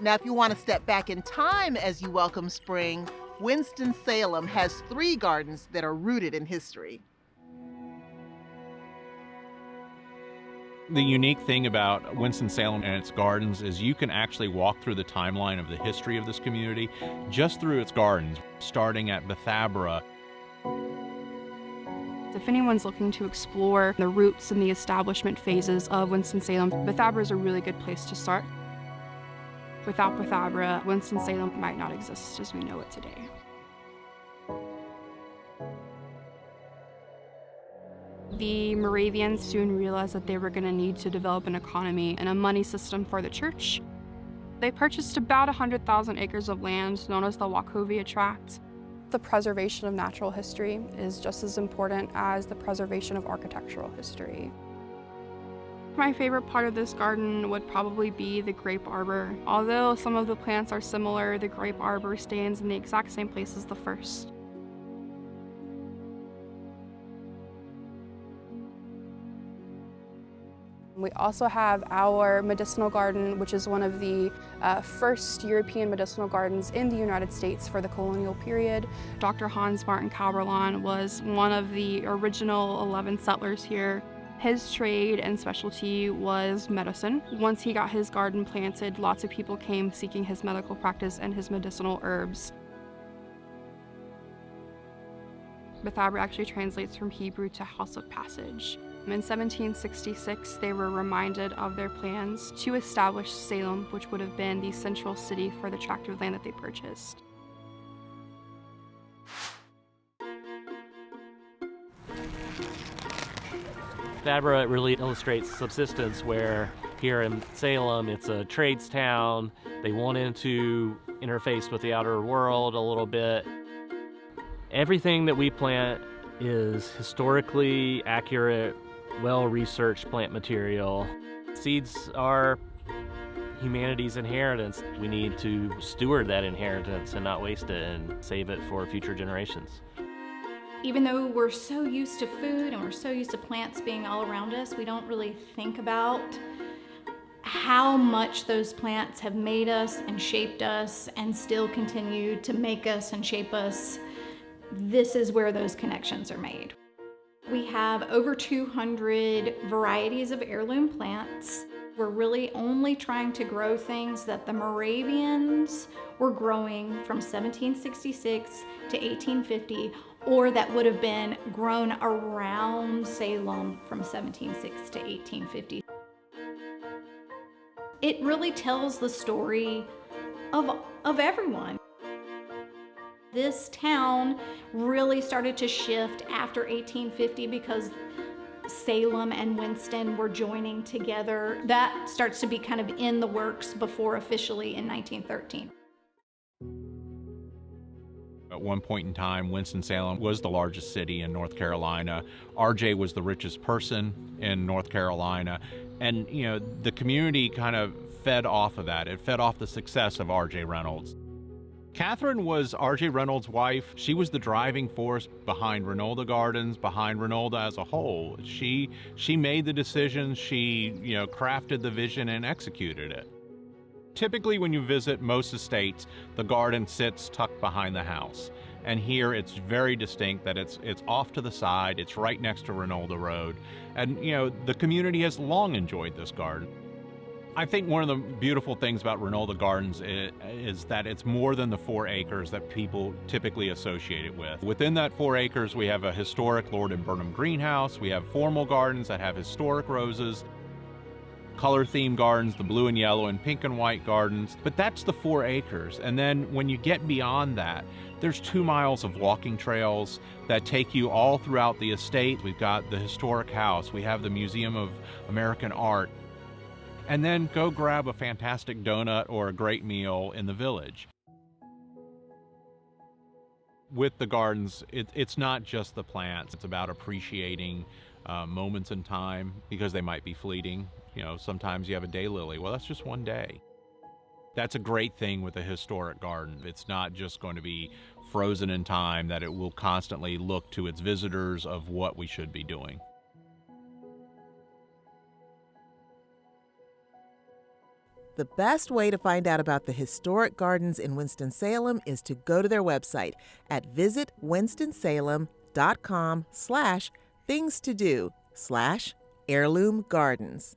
Now, if you want to step back in time as you welcome spring, Winston-Salem has 3 gardens that are rooted in history. The unique thing about Winston-Salem and its gardens is you can actually walk through the timeline of the history of this community just through its gardens, starting at Bethabara. If anyone's looking to explore the roots and the establishment phases of Winston-Salem, Bethabara is a really good place to start. Without Bethabara, Winston-Salem might not exist as we know it today. The Moravians soon realized that they were going to need to develop an economy and a money system for the church. They purchased about 100,000 acres of land known as the Wachovia Tract. The preservation of natural history is just as important as the preservation of architectural history. My favorite part of this garden would probably be the grape arbor. Although some of the plants are similar, the grape arbor stands in the exact same place as the first. We also have our medicinal garden, which is one of the first European medicinal gardens in the United States for the colonial period. Dr. Hans Martin Kauberlein was one of the original 11 settlers here. His trade and specialty was medicine. Once he got his garden planted, lots of people came seeking his medical practice and his medicinal herbs. Bethabara actually translates from Hebrew to House of Passage. In 1766, they were reminded of their plans to establish Salem, which would have been the central city for the tract of land that they purchased. Bethabara really illustrates subsistence, where here in Salem, it's a trades town. They wanted to interface with the outer world a little bit. Everything that we plant is historically accurate, well-researched plant material. Seeds are humanity's inheritance. We need to steward that inheritance and not waste it and save it for future generations. Even though we're so used to food and we're so used to plants being all around us, we don't really think about how much those plants have made us and shaped us and still continue to make us and shape us. This is where those connections are made. We have over 200 varieties of heirloom plants. We're really only trying to grow things that the Moravians were growing from 1766 to 1850, or that would have been grown around Salem from 1706 to 1850. It really tells the story of everyone. This town really started to shift after 1850 because Salem and Winston were joining together. That starts to be kind of in the works before officially in 1913. At one point in time, Winston-Salem was the largest city in North Carolina. RJ was the richest person in North Carolina. And, the community kind of fed off of that. It fed off the success of RJ Reynolds. Catherine was R.J. Reynolds' wife. She was the driving force behind Ranolda Gardens, behind Ranolda as a whole. She made the decisions, she crafted the vision and executed it. Typically when you visit most estates, the garden sits tucked behind the house. And here it's very distinct that it's off to the side, it's right next to Ranolda Road. And the community has long enjoyed this garden. I think one of the beautiful things about Ranolda Gardens is that it's more than the 4 acres that people typically associate it with. Within that 4 acres, we have a historic Lord and Burnham greenhouse. We have formal gardens that have historic roses, color-themed gardens, the blue and yellow and pink and white gardens. But that's the 4 acres. And then when you get beyond that, there's 2 miles of walking trails that take you all throughout the estate. We've got the historic house. We have the Museum of American Art. And then go grab a fantastic donut or a great meal in the village. With the gardens, it's not just the plants. It's about appreciating moments in time because they might be fleeting. Sometimes you have a daylily. Well, that's just one day. That's a great thing with a historic garden. It's not just going to be frozen in time, that it will constantly look to its visitors of what we should be doing. The The best way to find out about the historic gardens in Winston-Salem is to go to their website at visitwinstonsalem.com/things-to-do/heirloom gardens.